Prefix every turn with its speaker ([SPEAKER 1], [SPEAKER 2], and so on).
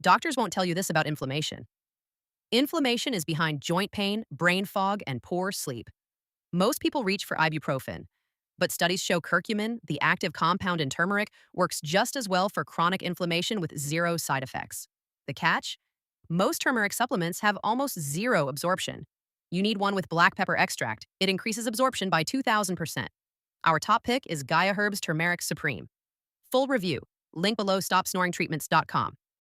[SPEAKER 1] Doctors won't tell you this about inflammation. Inflammation is behind joint pain, brain fog, and poor sleep. Most people reach for ibuprofen, but studies show curcumin, the active compound in turmeric, works just as well for chronic inflammation with zero side effects. The catch? Most turmeric supplements have almost zero absorption. You need one with black pepper extract. It increases absorption by 2,000%. Our top pick is Gaia Herbs Turmeric Supreme. Full review. Link below stopsnoringtreatments.com.